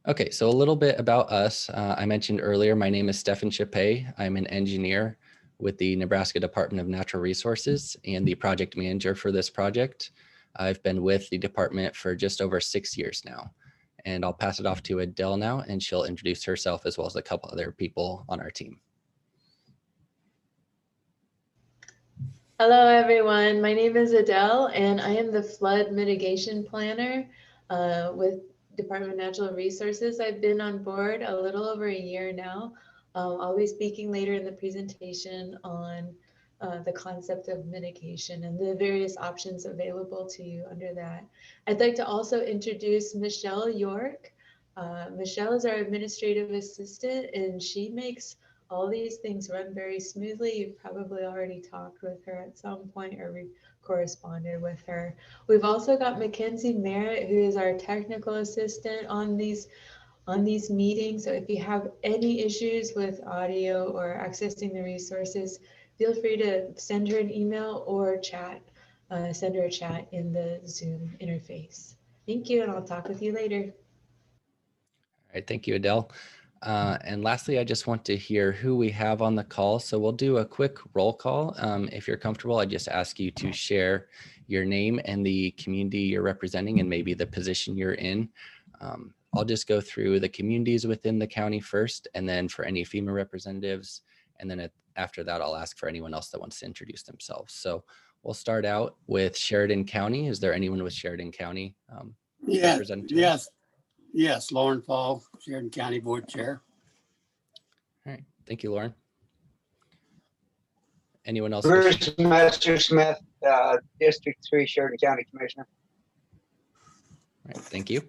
Okay, so a little bit about us. I mentioned earlier, my name is Stefan Schaepe. I'm an engineer with the Nebraska Department of Natural Resources and the project manager for this project. I've been with the department for just over 6 years now. And I'll pass it off to Adele now, and she'll introduce herself as well as a couple other people on our team. Hello, everyone. My name is Adele, and I am the flood mitigation planner with Department of Natural Resources. I've been on board a little over a year now. I'll be speaking later in the presentation on the concept of mitigation and the various options available to you under that. I'd like to also introduce Michelle York. Michelle is our administrative assistant, and she makes all these things run very smoothly. You've probably already talked with her at some point or corresponded with her. We've also got Mackenzie Merritt, who is our technical assistant on these meetings. So if you have any issues with audio or accessing the resources, feel free to send her an email or chat, send her a chat in the Zoom interface. Thank you, and I'll talk with you later. All right, thank you, Adele. And lastly, I just want to hear who we have on the call. So we'll do a quick roll call. If you're comfortable, I just ask you to share your name and the community you're representing and maybe the position you're in. I'll just go through the communities within the county first, and then for any FEMA representatives. And then after that, I'll ask for anyone else that wants to introduce themselves. So we'll start out with Sheridan County. Is there anyone with Sheridan County representative? Yes, Lauren Fall, Sheridan County Board Chair. All right, thank you, Lauren. Anyone else? Bruce Messersmith, District 3, Sheridan County Commissioner. All right, thank you.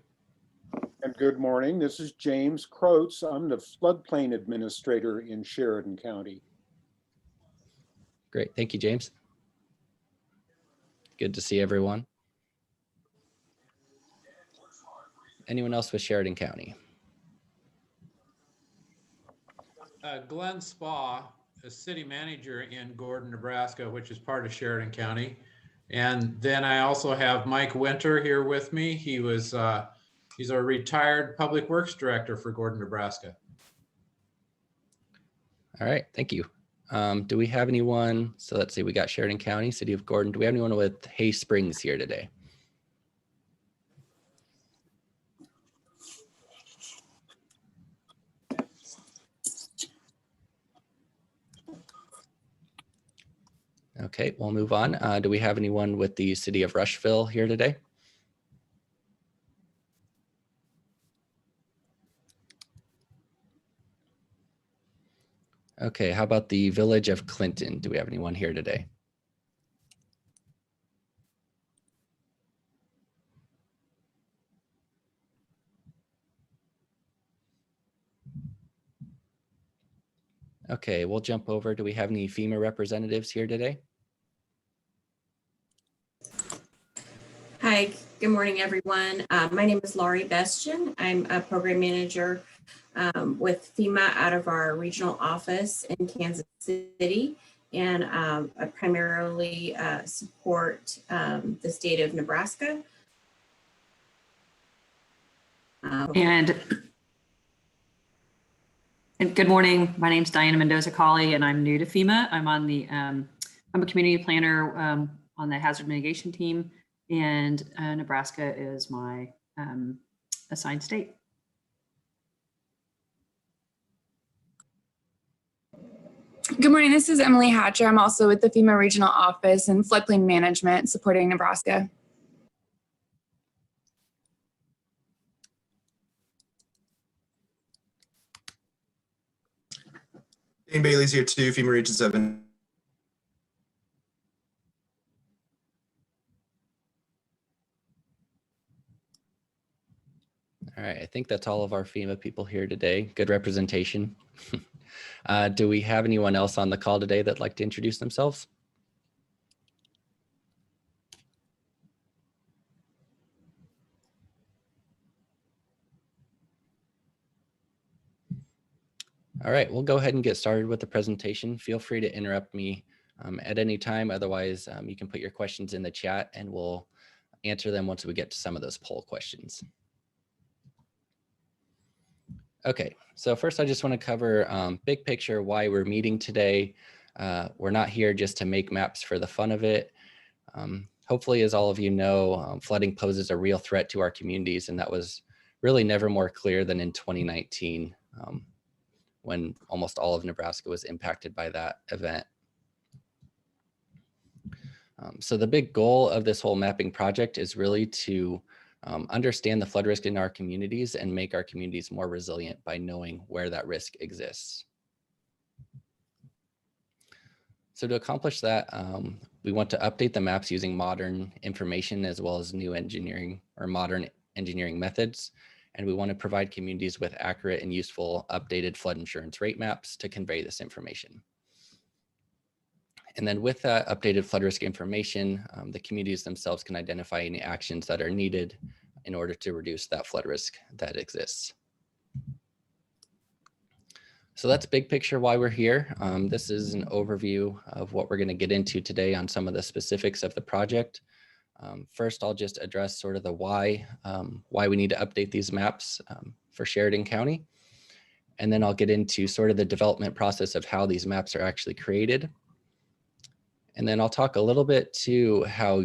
And good morning. This is James Croats. I'm the floodplain administrator in Sheridan County. Great, thank you, James. Good to see everyone. Anyone else with Sheridan County? Glenn Spa, a city manager in Gordon, Nebraska, which is part of Sheridan County. And then I also have Mike Winter here with me. He's a retired public works director for Gordon, Nebraska. All right, thank you. Do we have anyone? So let's see, we got Sheridan County, City of Gordon. Do we have anyone with Hay Springs here today? Okay, we'll move on. Do we have anyone with the City of Rushville here today? Okay, how about the Village of Clinton? Do we have anyone here today? Okay, we'll jump over. Do we have any FEMA representatives here today? Hi, good morning, everyone. My name is Laurie Bestian. I'm a program manager with FEMA out of our regional office in Kansas City, and I primarily support the state of Nebraska. And good morning. My name is Diana Mendoza-Colley, and I'm new to FEMA. I'm on the I'm a community planner on the hazard mitigation team, and Nebraska is my assigned state. Good morning. This is Emily Hatcher. I'm also with the FEMA Regional Office and Floodplain Management, supporting Nebraska. Dane Bailey's here too, FEMA Region 7. All right, I think that's all of our FEMA people here today. Good representation. Do we have anyone else on the call today that'd like to introduce themselves? All right, we'll go ahead and get started with the presentation. Feel free to interrupt me at any time. Otherwise, you can put your questions in the chat and we'll answer them once we get to some of those poll questions. Okay, so first I just want to cover big picture why we're meeting today. We're not here just to make maps for the fun of it. Hopefully, as all of you know, flooding poses a real threat to our communities, and that was really never more clear than in 2019, when almost all of Nebraska was impacted by that event. So the big goal of this whole mapping project is really to understand the flood risk in our communities and make our communities more resilient by knowing where that risk exists. So to accomplish that, we want to update the maps using modern information as well as new engineering or modern engineering methods. And we want to provide communities with accurate and useful updated flood insurance rate maps to convey this information. And then with that updated flood risk information, the communities themselves can identify any actions that are needed in order to reduce that flood risk that exists. So that's big picture why we're here. This is an overview of what we're going to get into today on some of the specifics of the project. First, I'll just address sort of the why we need to update these maps for Sheridan County. And then I'll get into sort of the development process of how these maps are actually created. And then I'll talk a little bit to how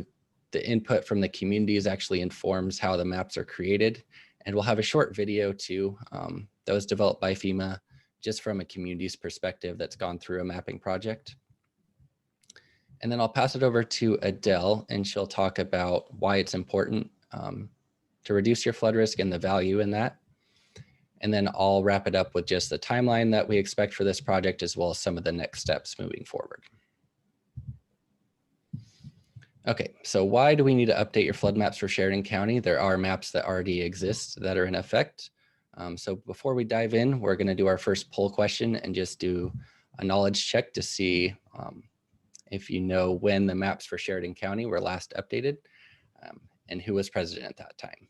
the input from the communities actually informs how the maps are created. And we'll have a short video too that was developed by FEMA just from a community's perspective that's gone through a mapping project. And then I'll pass it over to Adele, and she'll talk about why it's important to reduce your flood risk and the value in that. And then I'll wrap it up with just the timeline that we expect for this project, as well as some of the next steps moving forward. Okay, so why do we need to update your flood maps for Sheridan County? There are maps that already exist that are in effect. So before we dive in, we're going to do our first poll question and just do a knowledge check to see if you know when the maps for Sheridan County were last updated and who was president at that time.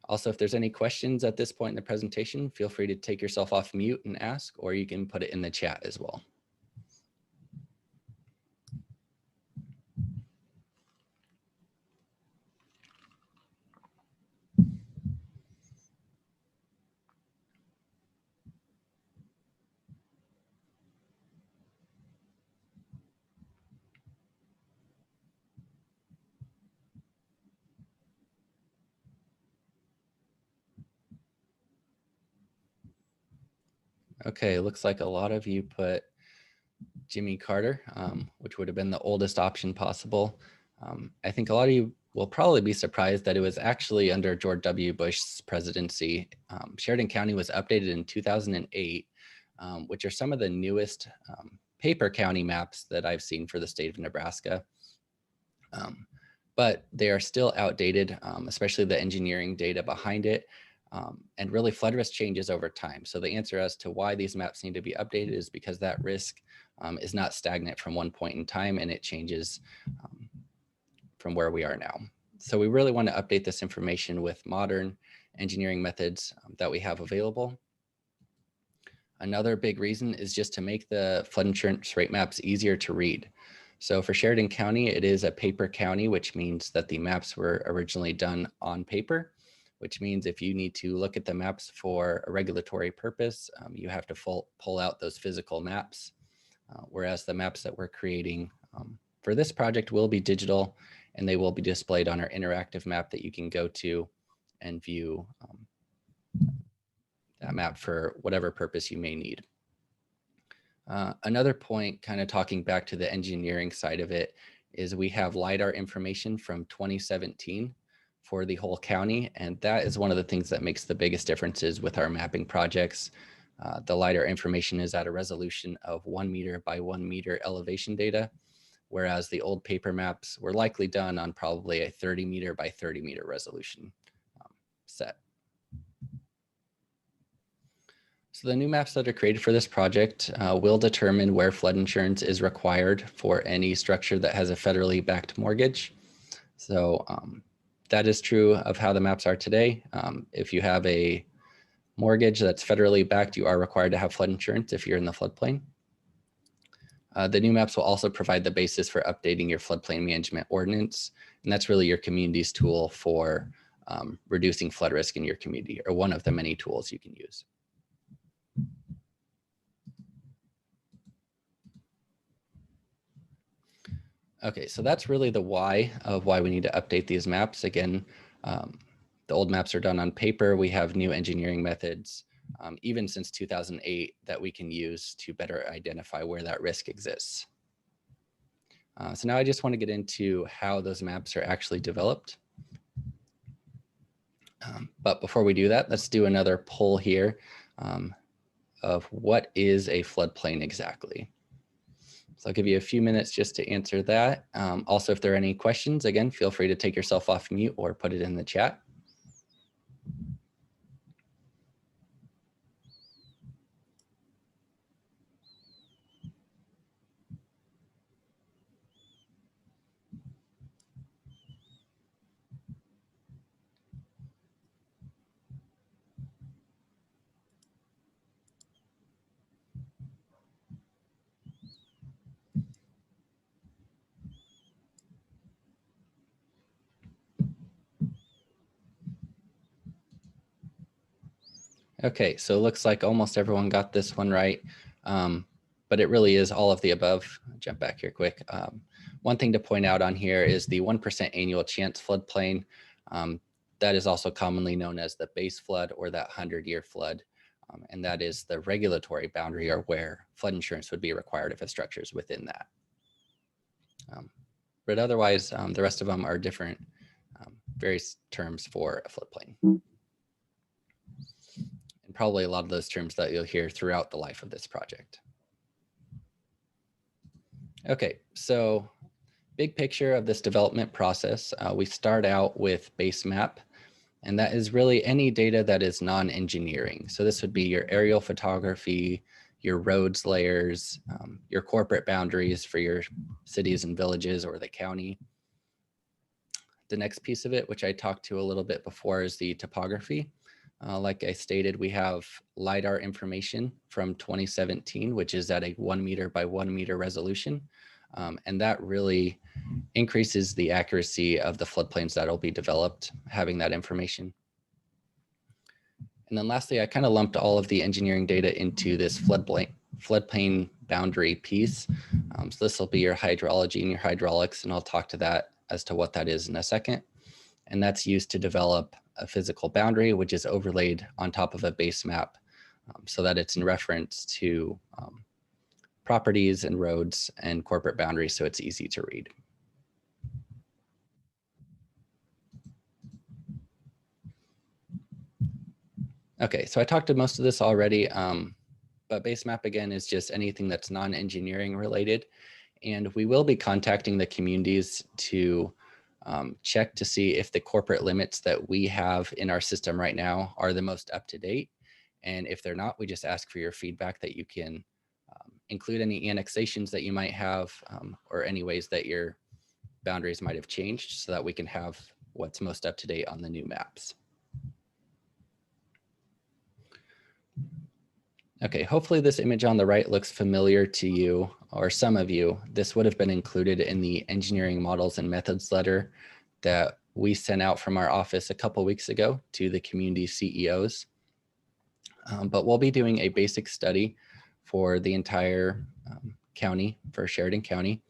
Also, if there's any questions at this point in the presentation, feel free to take yourself off mute and ask, or you can put it in the chat as well. Okay, looks like a lot of you put Jimmy Carter, which would have been the oldest option possible. I think a lot of you will probably be surprised that it was actually under George W. Bush's presidency. Sheridan County was updated in 2008, which are some of the newest paper county maps that I've seen for the state of Nebraska. But they are still outdated, especially the engineering data behind it. And really flood risk changes over time. So the answer as to why these maps need to be updated is because that risk is not stagnant from one point in time, and it changes from where we are now. So we really want to update this information with modern engineering methods that we have available. Another big reason is just to make the flood insurance rate maps easier to read. So for Sheridan County, it is a paper county, which means that the maps were originally done on paper, which means if you need to look at the maps for a regulatory purpose, you have to pull out those physical maps, whereas the maps that we're creating for this project will be digital, and they will be displayed on our interactive map that you can go to and view that map for whatever purpose you may need. Another point, kind of talking back to the engineering side of it, is we have LiDAR information from 2017 for the whole county. And that is one of the things that makes the biggest differences with our mapping projects. The LiDAR information is at a resolution of 1 meter by 1 meter elevation data, whereas the old paper maps were likely done on probably a 30 meter by 30 meter resolution set. So the new maps that are created for this project will determine where flood insurance is required for any structure that has a federally backed mortgage. So that is true of how the maps are today. If you have a mortgage that's federally backed, you are required to have flood insurance if you're in the floodplain. The new maps will also provide the basis for updating your floodplain management ordinance. And that's really your community's tool for reducing flood risk in your community, or one of the many tools you can use. Okay, so that's really the why of why we need to update these maps. Again, the old maps are done on paper. We have new engineering methods, even since 2008, that we can use to better identify where that risk exists. So now I just want to get into how those maps are actually developed. But before we do that, let's do another poll here of what is a floodplain exactly. So I'll give you a few minutes just to answer that. Also, if there are any questions, again, feel free to take yourself off mute or put it in the chat. Okay, so it looks like almost everyone got this one right, but it really is all of the above. I'll jump back here quick. One thing to point out on here is the 1% annual chance floodplain. That is also commonly known as the base flood or that 100-year flood. And that is the regulatory boundary, or where flood insurance would be required if a structure is within that. But otherwise, the rest of them are different various terms for a floodplain. And probably a lot of those terms that you'll hear throughout the life of this project. Okay, so big picture of this development process, we start out with base map, and that is really any data that is non-engineering. So this would be your aerial photography, your roads layers, your corporate boundaries for your cities and villages or the county. The next piece of it, which I talked to a little bit before, is the topography. Like I stated, we have LiDAR information from 2017, which is at a 1 meter by 1 meter resolution. And that really increases the accuracy of the floodplains that will be developed, having that information. And then lastly, I kind of lumped all of the engineering data into this floodplain boundary piece. So this will be your hydrology and your hydraulics, and I'll talk to that as to what that is in a second. And that's used to develop a physical boundary, which is overlaid on top of a base map so that it's in reference to properties and roads and corporate boundaries, so it's easy to read. Okay, so I talked to most of this already, but base map again is just anything that's non-engineering related. And we will be contacting the communities to check to see if the corporate limits that we have in our system right now are the most up to date. And if they're not, we just ask for your feedback that you can include any annexations that you might have or any ways that your boundaries might have changed so that we can have what's most up to date on the new maps. Okay, hopefully this image on the right looks familiar to you or some of you. This would have been included in the engineering models and methods letter that we sent out from our office a couple weeks ago to the community CEOs. But we'll be doing a basic study for the entire county, for Sheridan County.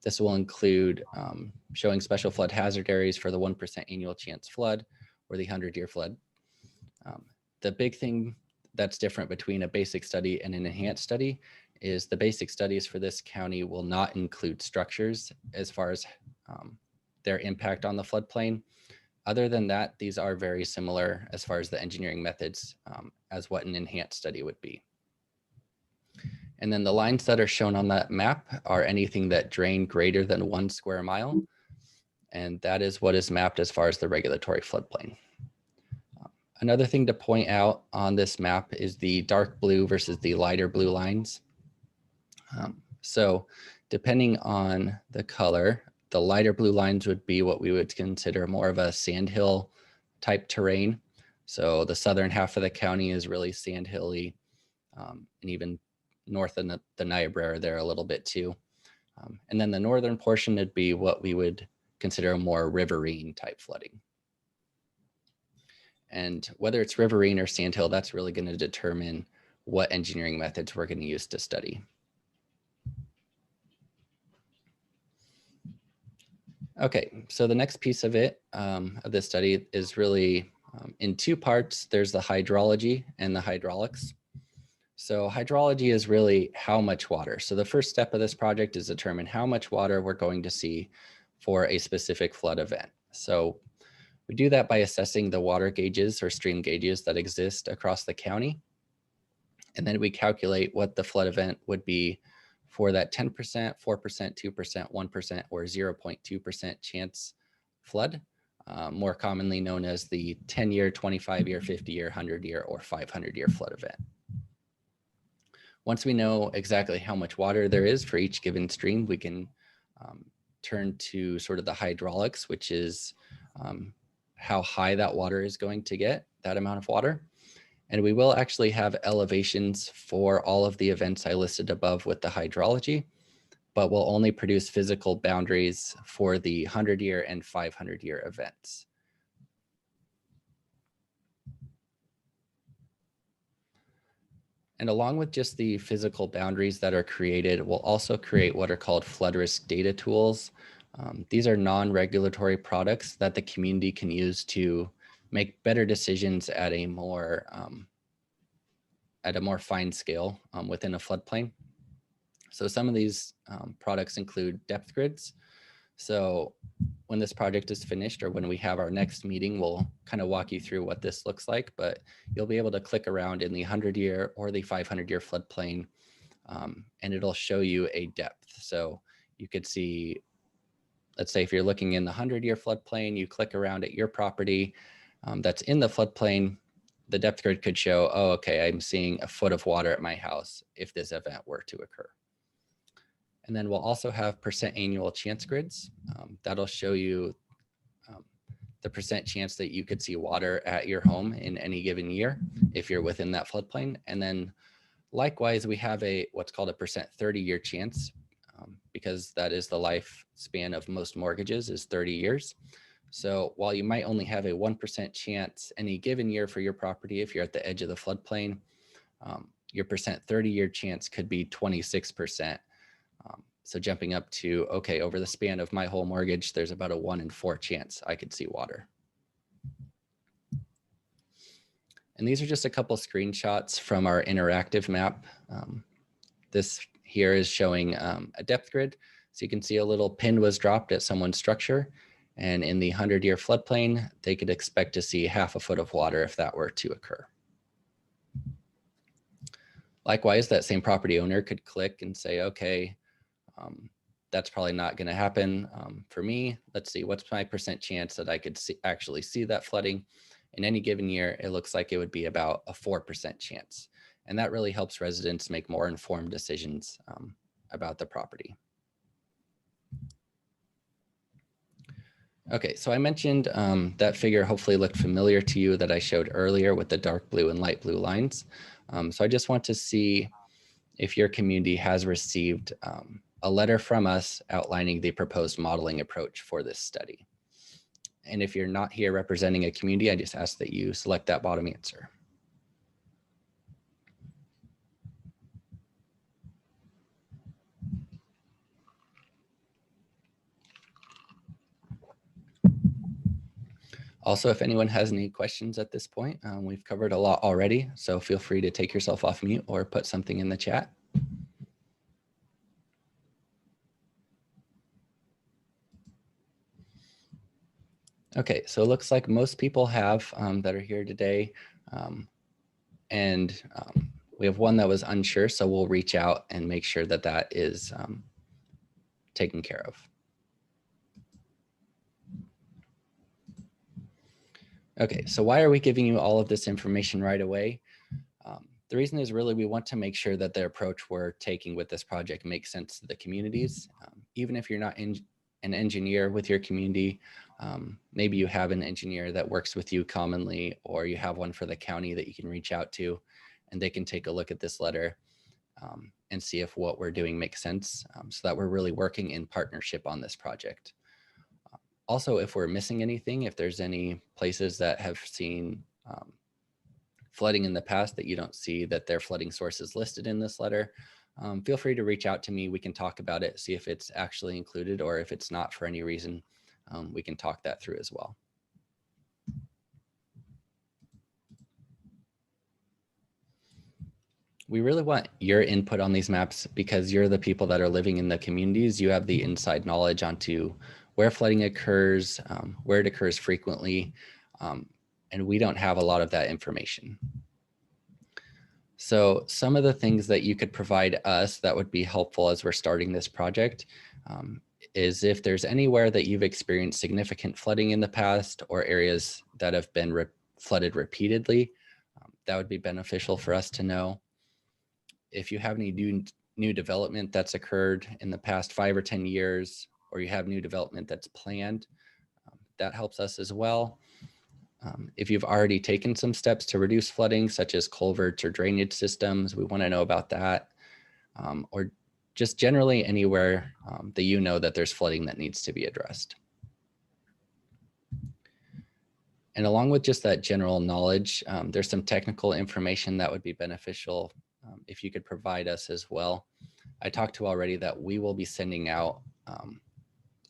This will include showing special flood hazard areas for the 1% annual chance flood or the 100-year flood. The big thing that's different between a basic study and an enhanced study is the basic studies for this county will not include structures as far as their impact on the floodplain. Other than that, these are very similar as far as the engineering methods as what an enhanced study would be. And then the lines that are shown on that map are anything that drain greater than 1 square mile. And that is what is mapped as far as the regulatory floodplain. Another thing to point out on this map is the dark blue versus the lighter blue lines. So depending on the color, the lighter blue lines would be what we would consider more of a sandhill type terrain. So the southern half of the county is really sandhilly, and even north of the Niobrara there a little bit too. And then the northern portion would be what we would consider a more riverine type flooding. And whether it's riverine or sandhill, that's really going to determine what engineering methods we're going to use to study. Okay, so the next piece of it, of this study is really in two parts. There's the hydrology and the hydraulics. So hydrology is really how much water. So the first step of this project is determine how much water we're going to see for a specific flood event. So we do that by assessing the water gauges or stream gauges that exist across the county. And then we calculate what the flood event would be for that 10%, 4%, 2%, 1%, or 0.2% chance flood, more commonly known as the 10-year, 25-year, 50-year, 100-year, or 500-year flood event. Once we know exactly how much water there is for each given stream, we can turn to sort of the hydraulics, which is how high that water is going to get, that amount of water. And we will actually have elevations for all of the events I listed above with the hydrology, but we'll only produce physical boundaries for the 100-year and 500-year events. And along with just the physical boundaries that are created, we'll also create what are called flood risk data tools. These are non-regulatory products that the community can use to make better decisions at a more fine scale within a floodplain. So some of these products include depth grids. So when this project is finished or when we have our next meeting, we'll kind of walk you through what this looks like, but you'll be able to click around in the 100-year or the 500-year floodplain and it'll show you a depth. So you could see, let's say if you're looking in the 100-year floodplain, you click around at your property that's in the floodplain, the depth grid could show, oh, okay, I'm seeing a foot of water at my house if this event were to occur. And then we'll also have percent annual chance grids. That'll show you the percent chance that you could see water at your home in any given year if you're within that floodplain. And then likewise, we have what's called a percent 30-year chance because that is the lifespan of most mortgages is 30 years. So while you might only have a 1% chance any given year for your property, if you're at the edge of the floodplain, your percent 30-year chance could be 26%. So jumping up to, okay, over the span of my whole mortgage, there's about a 1 in 4 chance I could see water. And these are just a couple screenshots from our interactive map. This here is showing a depth grid. So you can see a little pin was dropped at someone's structure. And in the 100-year floodplain, they could expect to see half a foot of water if that were to occur. Likewise, that same property owner could click and say, okay, that's probably not going to happen for me. Let's see, what's my percent chance that I could actually see that flooding? In any given year, it looks like it would be about a 4% chance. And that really helps residents make more informed decisions about the property. Okay, so I mentioned that figure hopefully looked familiar to you that I showed earlier with the dark blue and light blue lines. So I just want to see if your community has received a letter from us outlining the proposed modeling approach for this study. And if you're not here representing a community, I just ask that you select that bottom answer. Also, if anyone has any questions at this point, we've covered a lot already, so feel free to take yourself off mute or put something in the chat. Okay, so it looks like most people have that are here today. And we have one that was unsure, so we'll reach out and make sure that that is taken care of. Okay, so why are we giving you all of this information right away? The reason is really we want to make sure that the approach we're taking with this project makes sense to the communities. Even if you're not an engineer with your community, maybe you have an engineer that works with you commonly, or you have one for the county that you can reach out to, and they can take a look at this letter and see if what we're doing makes sense, so that we're really working in partnership on this project. Also, if we're missing anything, if there's any places that have seen flooding in the past that you don't see that their flooding source is listed in this letter, feel free to reach out to me. We can talk about it, see if it's actually included, or if it's not for any reason, we can talk that through as well. We really want your input on these maps because you're the people that are living in the communities. You have the inside knowledge onto where flooding occurs, where it occurs frequently, and we don't have a lot of that information. So some of the things that you could provide us that would be helpful as we're starting this project is if there's anywhere that you've experienced significant flooding in the past or areas that have been flooded repeatedly, that would be beneficial for us to know. If you have any new development that's occurred in the past 5 or 10 years, or you have new development that's planned, that helps us as well. If you've already taken some steps to reduce flooding, such as culverts or drainage systems, we want to know about that. Or just generally anywhere that you know that there's flooding that needs to be addressed. And along with just that general knowledge, there's some technical information that would be beneficial if you could provide us as well. I talked to already that we will be sending out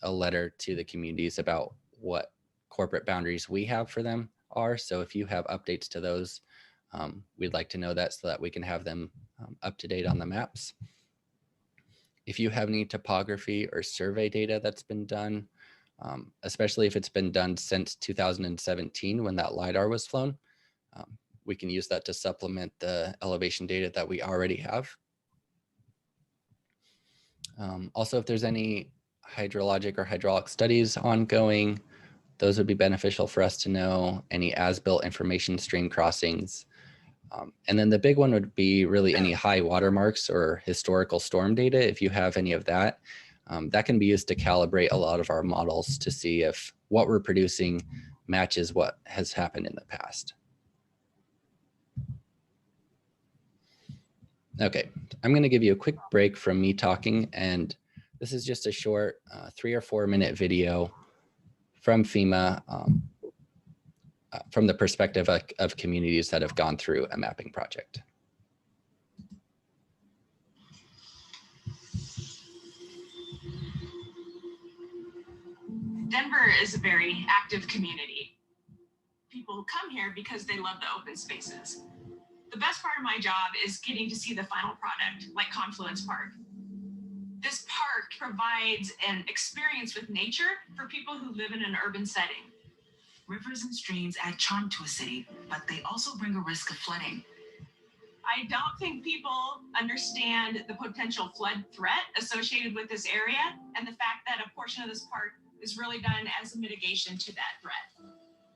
a letter to the communities about what corporate boundaries we have for them are. So if you have updates to those, we'd like to know that so that we can have them up to date on the maps. If you have any topography or survey data that's been done, especially if it's been done since 2017 when that LiDAR was flown, we can use that to supplement the elevation data that we already have. Also, if there's any hydrologic or hydraulic studies ongoing, those would be beneficial for us to know. Any as-built information, stream crossings. And then the big one would be really any high watermarks or historical storm data. If you have any of that, that can be used to calibrate a lot of our models to see if what we're producing matches what has happened in the past. Okay, I'm going to give you a quick break from me talking, and this is just a short 3 or 4 minute video from FEMA from the perspective of communities that have gone through a mapping project. Denver is a very active community. People come here because they love the open spaces. The best part of my job is getting to see the final product, like Confluence Park. This park provides an experience with nature for people who live in an urban setting. Rivers and streams add charm to a city, but they also bring a risk of flooding. I don't think people understand the potential flood threat associated with this area and the fact that a portion of this park is really done as a mitigation to that threat.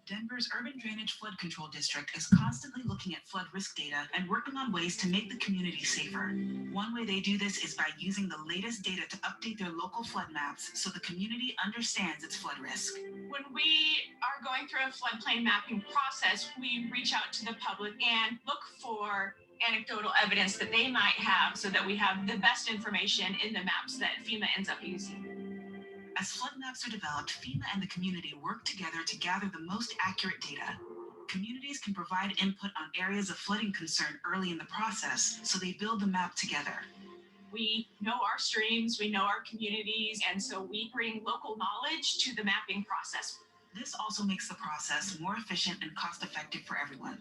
Denver's Urban Drainage Flood Control District is constantly looking at flood risk data and working on ways to make the community safer. One way they do this is by using the latest data to update their local flood maps so the community understands its flood risk. When we are going through a floodplain mapping process, we reach out to the public and look for anecdotal evidence that they might have so that we have the best information in the maps that FEMA ends up using. As flood maps are developed, FEMA and the community work together to gather the most accurate data. Communities can provide input on areas of flooding concern early in the process, so they build the map together. We know our streams, we know our communities, and so we bring local knowledge to the mapping process. This also makes the process more efficient and cost-effective for everyone.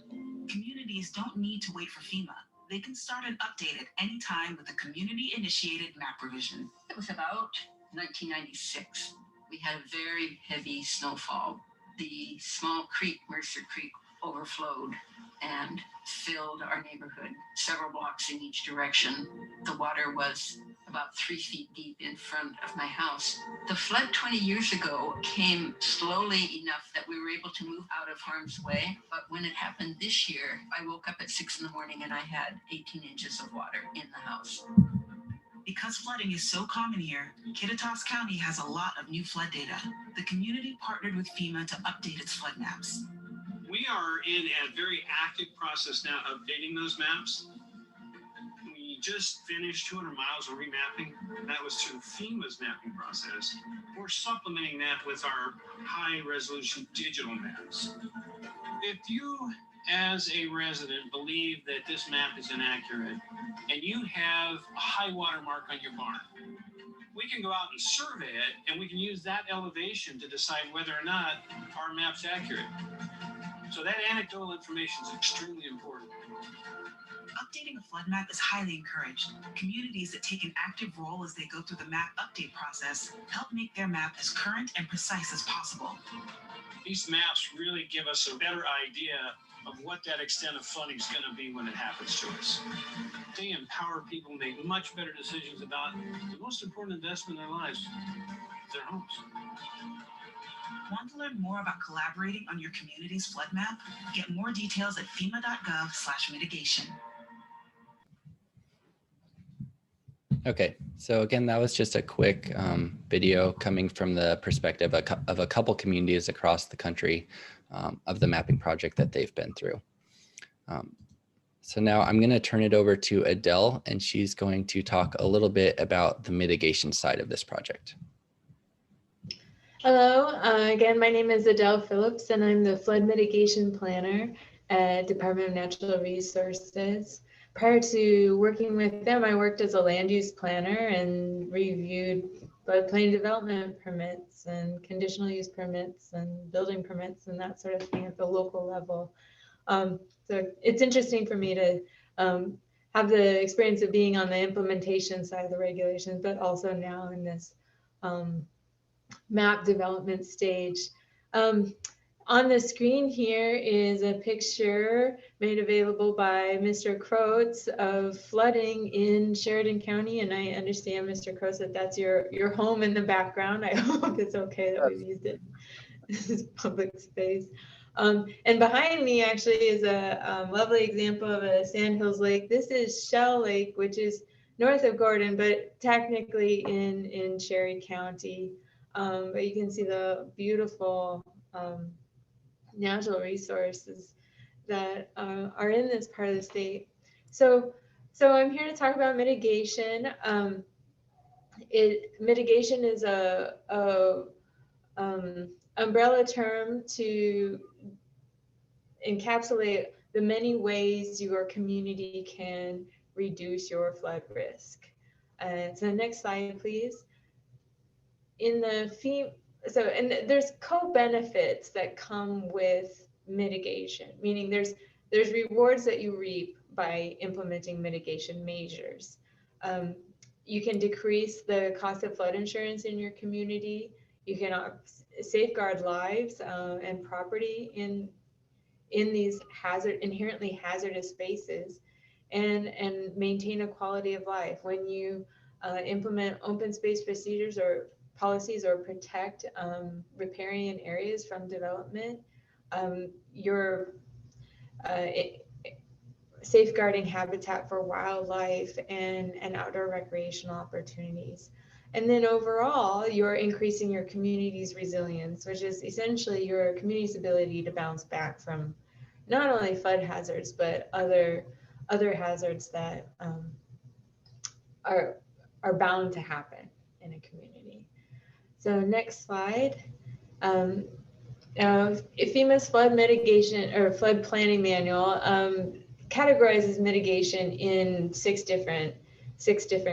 Communities don't need to wait for FEMA. They can start and update at any time with a community-initiated map revision. It was about 1996. We had a very heavy snowfall. The small creek, Mercer Creek, overflowed and filled our neighborhood several blocks in each direction. The water was about 3 feet deep in front of my house. The flood 20 years ago came slowly enough that we were able to move out of harm's way. But when it happened this year, I woke up at 6 in the morning and I had 18 inches of water in the house. Because flooding is so common here, Kittitas County has a lot of new flood data. The community partnered with FEMA to update its flood maps. We are in a very active process now updating those maps. We just finished 200 miles of remapping. That was through FEMA's mapping process. We're supplementing that with our high resolution digital maps. If you as a resident, believe that this map is inaccurate and you have a high water mark on your barn, we can go out and survey it, and we can use that elevation to decide whether or not our map's accurate. So that anecdotal information is extremely important. Updating a flood map is highly encouraged. Communities that take an active role as they go through the map update process help make their map as current and precise as possible. These maps really give us a better idea of what that extent of flooding is going to be when it happens to us. They empower people to make much better decisions about the most important investment in their lives, their homes. Want to learn more about collaborating on your community's flood map? Get more details at fema.gov/mitigation. Okay, so again, that was just a quick video coming from the perspective of a couple communities across the country of the mapping project that they've been through. So now I'm going to turn it over to Adele, and she's going to talk a little bit about the mitigation side of this project. Hello, again, my name is Adele Phillips, and I'm the flood mitigation planner at Department of Natural Resources. Prior to working with them, I worked as a land use planner and reviewed floodplain development permits and conditional use permits and building permits and that sort of thing at the local level. So it's interesting for me to have the experience of being on the implementation side of the regulations, but also now in this map development stage. On the screen here is a picture made available by Mr. Croats of flooding in Sheridan County. And I understand, Mr. Croats, that that's your home in the background. I hope it's okay that we've used it. This is public space. And behind me actually is a lovely example of a Sandhills Lake. This is Shell Lake, which is north of Gordon, but technically in Cherry County. But you can see the beautiful natural resources that are in this part of the state. So I'm here to talk about mitigation. Mitigation is a umbrella term to encapsulate the many ways your community can reduce your flood risk. So next slide, please. And there's co-benefits that come with mitigation, meaning there's rewards that you reap by implementing mitigation measures. You can decrease the cost of flood insurance in your community. You can safeguard lives and property in these inherently hazardous spaces, and maintain a quality of life. When you implement open space procedures or policies or protect riparian areas from development, you're safeguarding habitat for wildlife and outdoor recreational opportunities. And then overall, you're increasing your community's resilience, which is essentially your community's ability to bounce back from not only flood hazards, but other hazards that are bound to happen in a community. So next slide. FEMA's flood mitigation or flood planning manual categorizes mitigation in six different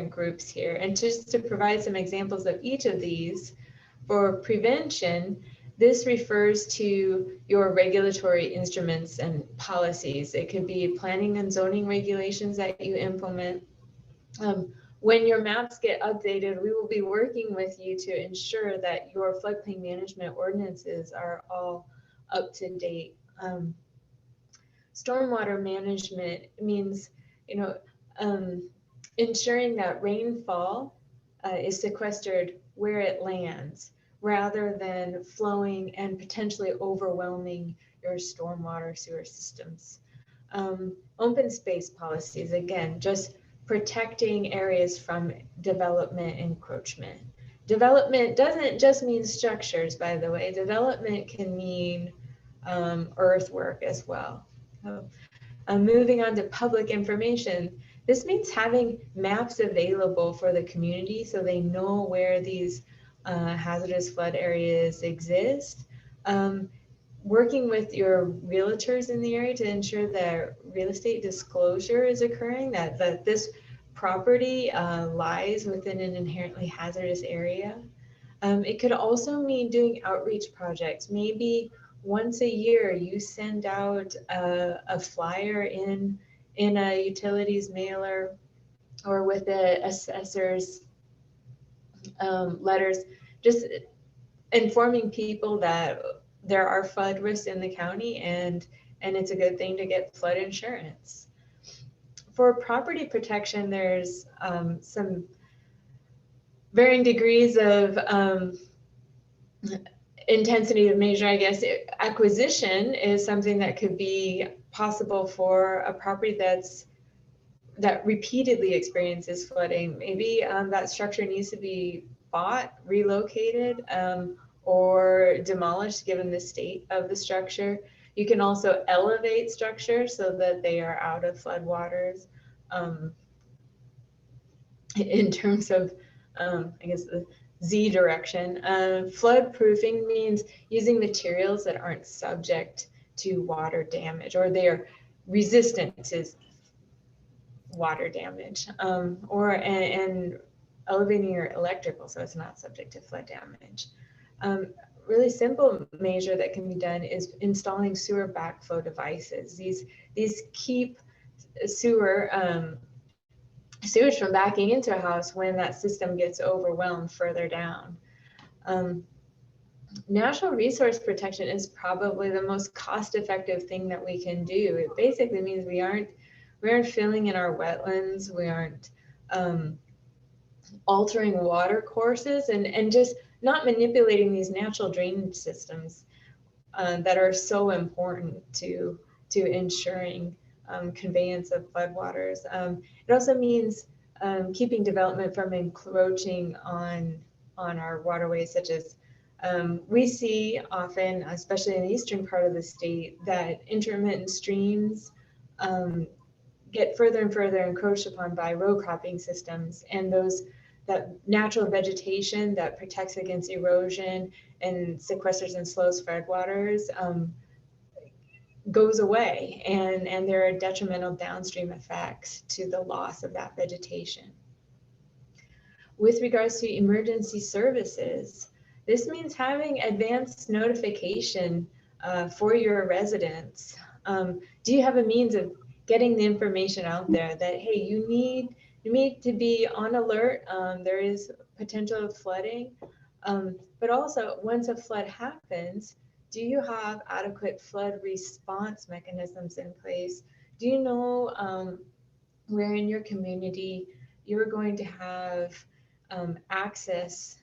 groups here. And just to provide some examples of each of these, for prevention, this refers to your regulatory instruments and policies. It could be planning and zoning regulations that you implement. When your maps get updated, we will be working with you to ensure that your floodplain management ordinances are all up to date. Stormwater management means, ensuring that rainfall is sequestered where it lands, rather than flowing and potentially overwhelming your stormwater sewer systems. Open space policies, again, just protecting areas from development encroachment. Development doesn't just mean structures, by the way. Development can mean earthwork as well. So, moving on to public information, this means having maps available for the community so they know where these hazardous flood areas exist. working with your realtors in the area to ensure that real estate disclosure is occurring, that this property lies within an inherently hazardous area. It could also mean doing outreach projects. Maybe once a year you send out a flyer in a utilities mailer or with the assessor's letters, just informing people that there are flood risks in the county and it's a good thing to get flood insurance. For property protection, there's some varying degrees of intensity of measure, I guess. Acquisition is something that could be possible for a property that repeatedly experiences flooding. Maybe that structure needs to be bought, relocated, or demolished given the state of the structure. You can also elevate structures so that they are out of floodwaters. In terms of, I guess, the Z direction, flood proofing means using materials that aren't subject to water damage, or they are resistant to water damage, and elevating your electrical so it's not subject to flood damage. Really simple measure that can be done is installing sewer backflow devices. These keep sewage from backing into a house when that system gets overwhelmed further down. Natural resource protection is probably the most cost-effective thing that we can do. It basically means we aren't filling in our wetlands, we aren't altering water courses, and just not manipulating these natural drainage systems that are so important to ensuring conveyance of floodwaters. It also means keeping development from encroaching on our waterways, such as we see often, especially in the eastern part of the state, that intermittent streams get further and further encroached upon by row cropping systems, and that natural vegetation that protects against erosion and sequesters and slows floodwaters goes away, and there are detrimental downstream effects to the loss of that vegetation. With regards to emergency services, this means having advanced notification for your residents. Do you have a means of getting the information out there that, hey, you need to be on alert, there is potential of flooding, but also once a flood happens, do you have adequate flood response mechanisms in place? Do you know where in your community you're going to have access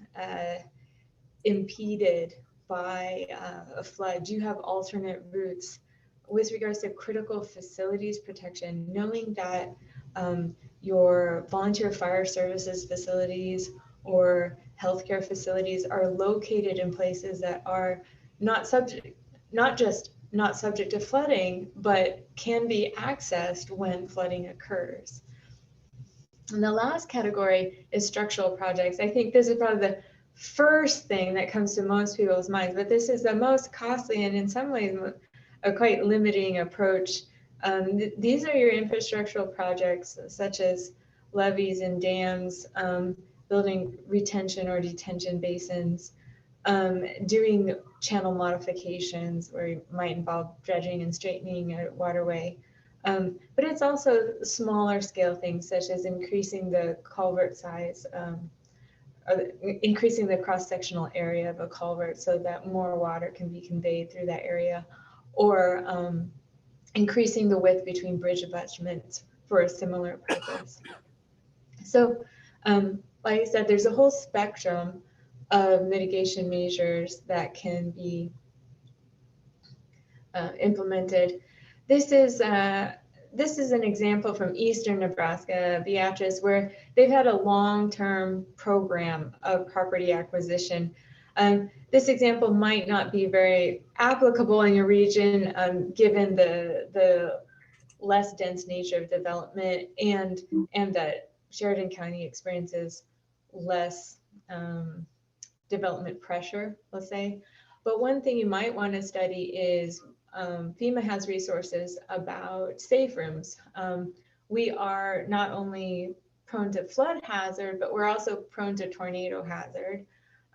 impeded by a flood? Do you have alternate routes? With regards to critical facilities protection, knowing that your volunteer fire services facilities or healthcare facilities are located in places that are not just not subject to flooding, but can be accessed when flooding occurs. And the last category is structural projects. I think this is probably the first thing that comes to most people's minds, but this is the most costly and in some ways a quite limiting approach. These are your infrastructural projects, such as levees and dams, building retention or detention basins, doing channel modifications where it might involve dredging and straightening a waterway. But it's also smaller scale things, such as increasing the culvert size, increasing the cross-sectional area of a culvert so that more water can be conveyed through that area, or increasing the width between bridge abutments for a similar purpose. So, like I said, there's a whole spectrum of mitigation measures that can be implemented. This is an example from eastern Nebraska, Beatrice, where they've had a long-term program of property acquisition. This example might not be very applicable in your region, given the less dense nature of development and that Sheridan County experiences less development pressure, let's say. But one thing you might want to study is FEMA has resources about safe rooms. We are not only prone to flood hazard, but we're also prone to tornado hazard.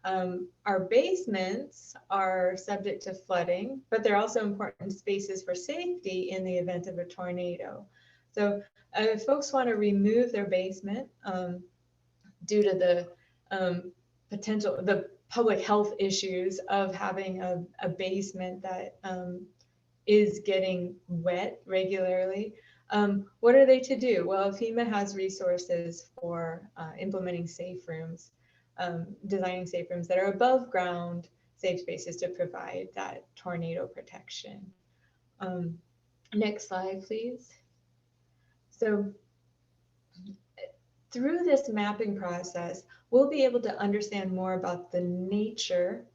Our basements are subject to flooding, but they're also important spaces for safety in the event of a tornado. So if folks want to remove their basement due to the the public health issues of having a basement that is getting wet regularly, what are they to do? Well, FEMA has resources for implementing safe rooms, designing safe rooms that are above ground safe spaces to provide that tornado protection. Next slide, please. So through this mapping process, we'll be able to understand more about the nature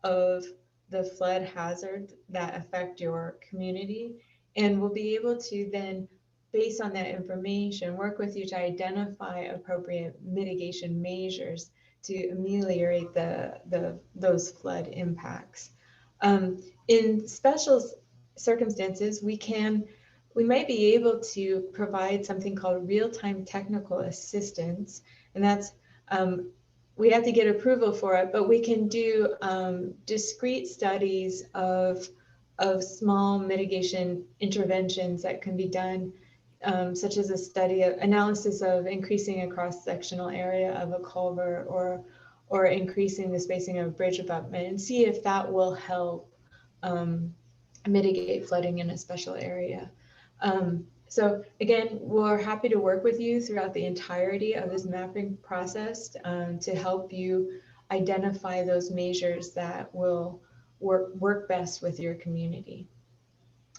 of the flood hazards that affect your community. And we'll be able to then, based on that information, work with you to identify appropriate mitigation measures to ameliorate those flood impacts. In special circumstances, we might be able to provide something called real-time technical assistance. And that's, we have to get approval for it, but we can do discrete studies of small mitigation interventions that can be done, such as a study of analysis of increasing a cross-sectional area of a culvert or increasing the spacing of a bridge abutment, and see if that will help mitigate flooding in a special area. So again, we're happy to work with you throughout the entirety of this mapping process to help you identify those measures that will work best with your community.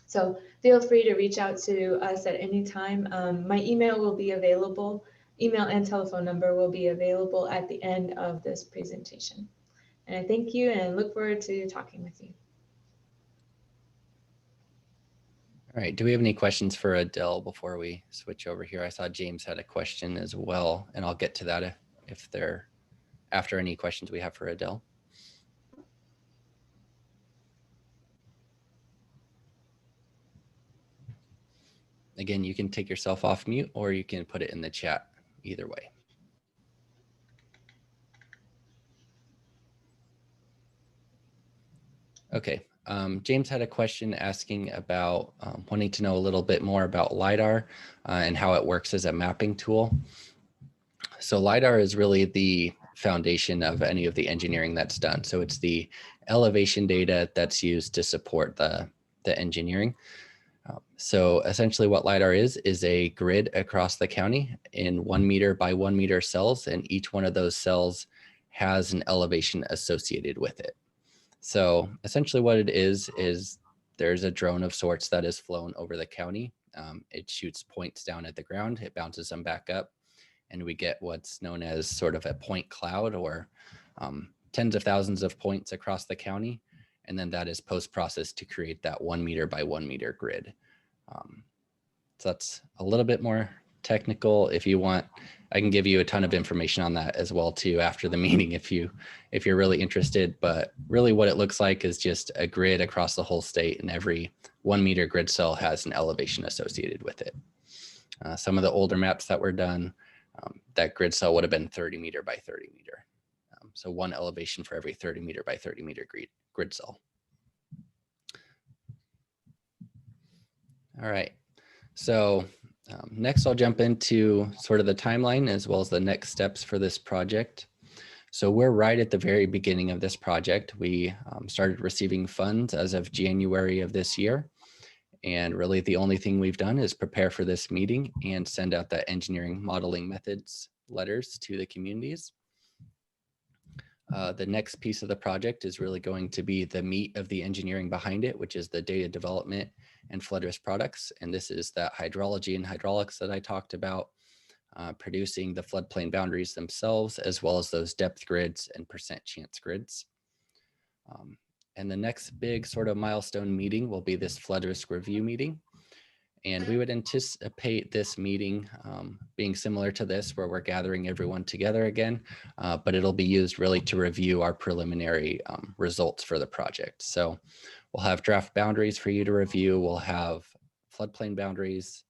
So feel free to reach out to us at any time. My email will be available. Email and telephone number will be available at the end of this presentation. And I thank you and look forward to talking with you. All right, do we have any questions for Adele before we switch over here? I saw James had a question as well, and I'll get to that if they're after any questions we have for Adele. Again, you can take yourself off mute or you can put it in the chat, either way. Okay, James had a question asking about wanting to know a little bit more about LiDAR and how it works as a mapping tool. So LiDAR is really the foundation of any of the engineering that's done. So it's the elevation data that's used to support the engineering. So essentially what LiDAR is a grid across the county in 1 meter by 1 meter cells, and each one of those cells has an elevation associated with it. So essentially what it is there's a drone of sorts that is flown over the county. It shoots points down at the ground, it bounces them back up, and we get what's known as sort of a point cloud, or tens of thousands of points across the county. And then that is post-processed to create that 1 meter by 1 meter grid. So that's a little bit more technical. If you want, I can give you a ton of information on that as well too after the meeting if you're really interested. But really what it looks like is just a grid across the whole state, and every 1 meter grid cell has an elevation associated with it. Some of the older maps that were done, that grid cell would have been 30 meter by 30 meter. So one elevation for every 30 meter by 30 meter grid cell. All right, so next I'll jump into sort of the timeline as well as the next steps for this project. So we're right at the very beginning of this project. We started receiving funds as of January of this year. And really the only thing we've done is prepare for this meeting and send out the engineering modeling methods letters to the communities. The next piece of the project is really going to be the meat of the engineering behind it, which is the data development and flood risk products. And this is that hydrology and hydraulics that I talked about, producing the floodplain boundaries themselves, as well as those depth grids and percent chance grids. And the next big sort of milestone meeting will be this flood risk review meeting. And we would anticipate this meeting being similar to this, where we're gathering everyone together again, but it'll be used really to review our preliminary results for the project. So we'll have draft boundaries for you to review. We'll have floodplain boundaries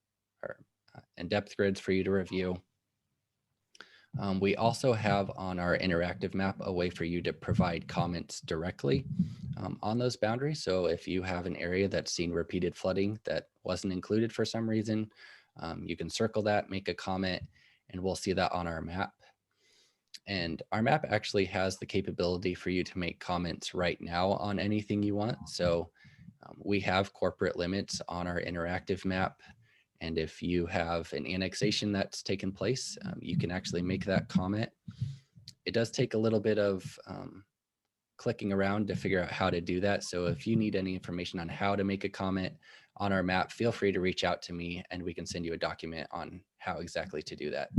and depth grids for you to review. We also have on our interactive map a way for you to provide comments directly on those boundaries. So if you have an area that's seen repeated flooding that wasn't included for some reason, you can circle that, make a comment, and we'll see that on our map. And our map actually has the capability for you to make comments right now on anything you want. So we have corporate limits on our interactive map. And if you have an annexation that's taken place, you can actually make that comment. It does take a little bit of clicking around to figure out how to do that. So if you need any information on how to make a comment on our map, feel free to reach out to me and we can send you a document on how exactly to do that.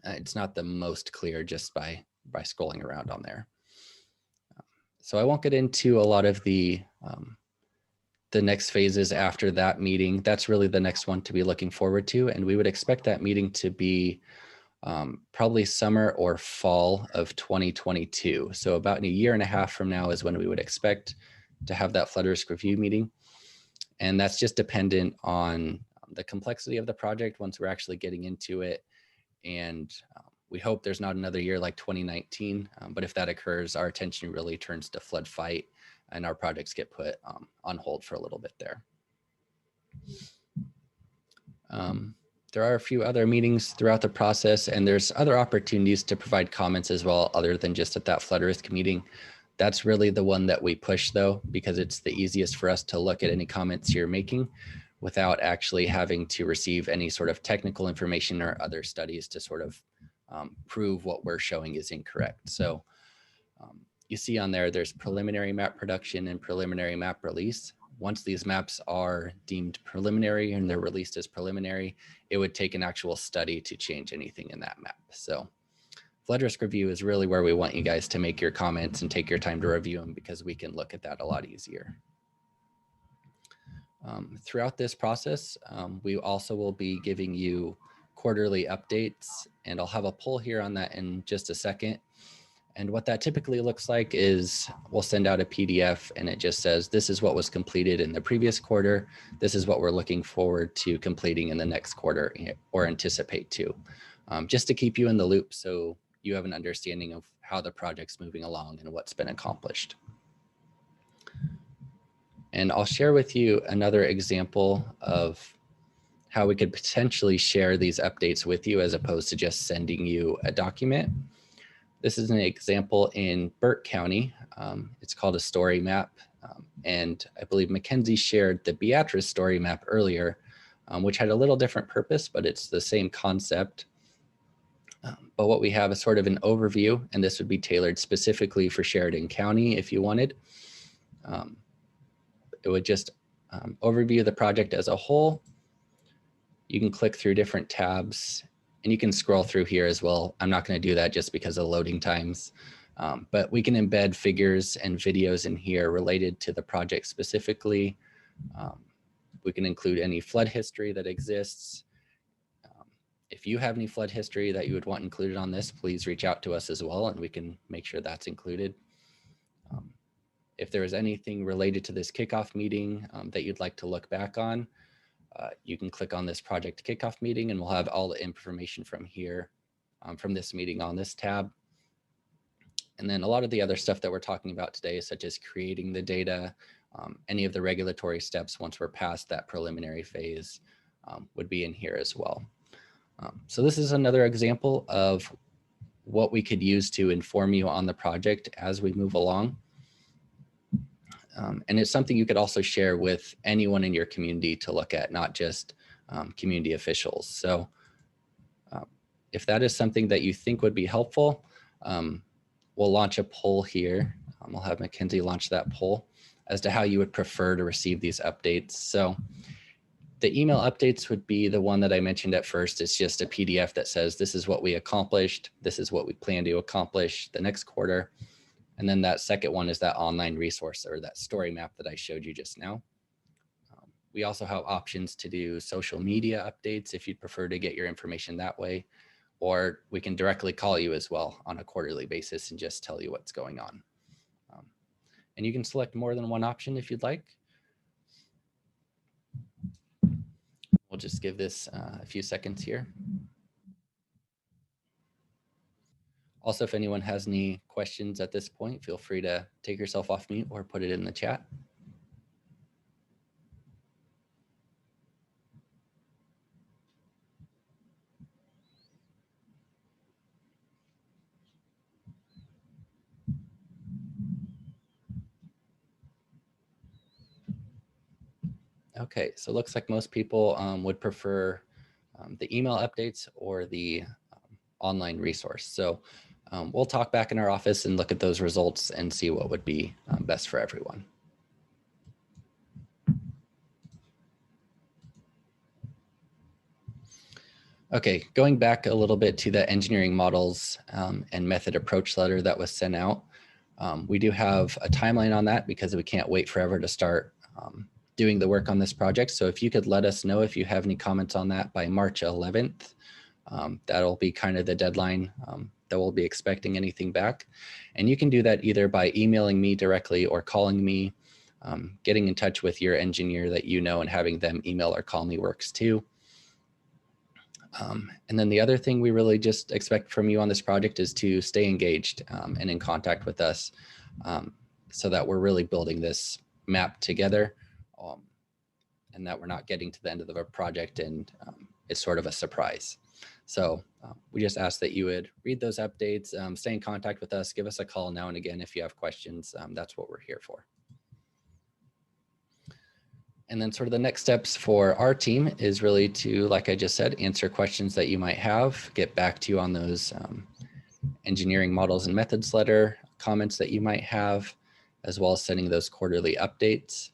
It's not the most clear just by scrolling around on there. So I won't get into a lot of the next phases after that meeting. That's really the next one to be looking forward to. And we would expect that meeting to be probably summer or fall of 2022. So about a year and a half from now is when we would expect to have that flood risk review meeting. And that's just dependent on the complexity of the project once we're actually getting into it. And we hope there's not another year like 2019. But if that occurs, our attention really turns to flood fight and our projects get put on hold for a little bit there. There are a few other meetings throughout the process, and there's other opportunities to provide comments as well, other than just at that flood risk meeting. That's really the one that we push though, because it's the easiest for us to look at any comments you're making without actually having to receive any sort of technical information or other studies to sort of prove what we're showing is incorrect. So you see on there, there's preliminary map production and preliminary map release. Once these maps are deemed preliminary and they're released as preliminary, it would take an actual study to change anything in that map. So flood risk review is really where we want you guys to make your comments and take your time to review them, because we can look at that a lot easier. Throughout this process, we also will be giving you quarterly updates, and I'll have a poll here on that in just a second. And what that typically looks like is we'll send out a PDF and it just says, this is what was completed in the previous quarter. This is what we're looking forward to completing in the next quarter or anticipate to, just to keep you in the loop so you have an understanding of how the project's moving along and what's been accomplished. And I'll share with you another example of how we could potentially share these updates with you as opposed to just sending you a document. This is an example in Burke County. It's called a story map. And I believe Mackenzie shared the Beatrice story map earlier, which had a little different purpose, but it's the same concept. But what we have is sort of an overview, and this would be tailored specifically for Sheridan County if you wanted. It would just overview the project as a whole. You can click through different tabs and you can scroll through here as well. I'm not going to do that just because of loading times, but we can embed figures and videos in here related to the project specifically. We can include any flood history that exists. If you have any flood history that you would want included on this, please reach out to us as well, and we can make sure that's included. If there is anything related to this kickoff meeting that you'd like to look back on, you can click on this project kickoff meeting and we'll have all the information from here, from this meeting on this tab. And then a lot of the other stuff that we're talking about today, such as creating the data, any of the regulatory steps once we're past that preliminary phase would be in here as well. So this is another example of what we could use to inform you on the project as we move along. And it's something you could also share with anyone in your community to look at, not just community officials. So if that is something that you think would be helpful, we'll launch a poll here. We'll have Mackenzie launch that poll as to how you would prefer to receive these updates. So the email updates would be the one that I mentioned at first. It's just a PDF that says, this is what we accomplished. This is what we plan to accomplish the next quarter. And then that second one is that online resource or that story map that I showed you just now. We also have options to do social media updates if you'd prefer to get your information that way, or we can directly call you as well on a quarterly basis and just tell you what's going on. And you can select more than one option if you'd like. We'll just give this a few seconds here. Also, if anyone has any questions at this point, feel free to take yourself off mute or put it in the chat. Okay, so it looks like most people would prefer the email updates or the online resource. So we'll talk back in our office and look at those results and see what would be best for everyone. Okay, going back a little bit to the engineering models and method approach letter that was sent out. We do have a timeline on that because we can't wait forever to start doing the work on this project. So if you could let us know if you have any comments on that by March 11th, that'll be kind of the deadline that we'll be expecting anything back. And you can do that either by emailing me directly or calling me. Getting in touch with your engineer that you know and having them email or call me works too. And then the other thing we really just expect from you on this project is to stay engaged and in contact with us so that we're really building this map together and that we're not getting to the end of the project and it's sort of a surprise. So we just ask that you would read those updates, stay in contact with us, give us a call now and again if you have questions. That's what we're here for. And then sort of the next steps for our team is really to, like I just said, answer questions that you might have, get back to you on those engineering models and methods letter, comments that you might have, as well as sending those quarterly updates.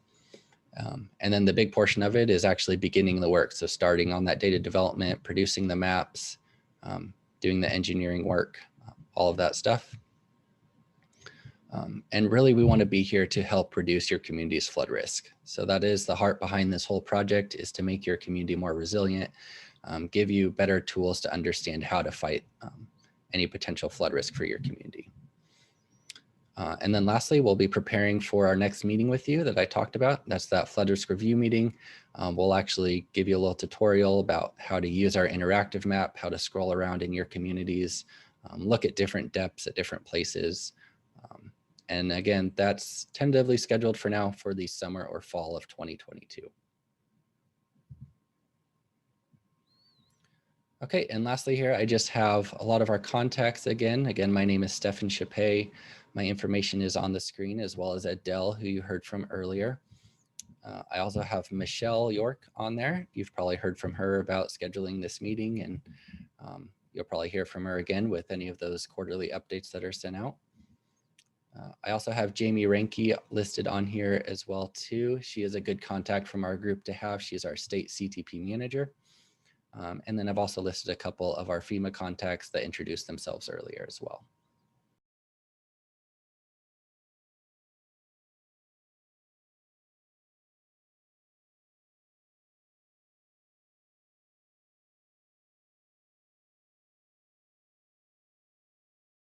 And then the big portion of it is actually beginning the work. So starting on that data development, producing the maps, doing the engineering work, all of that stuff. And really, we want to be here to help reduce your community's flood risk. So that is the heart behind this whole project, is to make your community more resilient, give you better tools to understand how to fight any potential flood risk for your community. And then lastly, we'll be preparing for our next meeting with you that I talked about. That's that flood risk review meeting. We'll actually give you a little tutorial about how to use our interactive map, how to scroll around in your communities, look at different depths at different places. And again, that's tentatively scheduled for now for the summer or fall of 2022. Okay, and lastly here, I just have a lot of our contacts again. Again, my name is Stefan Schaepe. My information is on the screen, as well as Adele, who you heard from earlier. I also have Michelle York on there. You've probably heard from her about scheduling this meeting, and you'll probably hear from her again with any of those quarterly updates that are sent out. I also have Jamie Ranke listed on here as well too. She is a good contact from our group to have. She's our state CTP manager. And then I've also listed a couple of our FEMA contacts that introduced themselves earlier as well.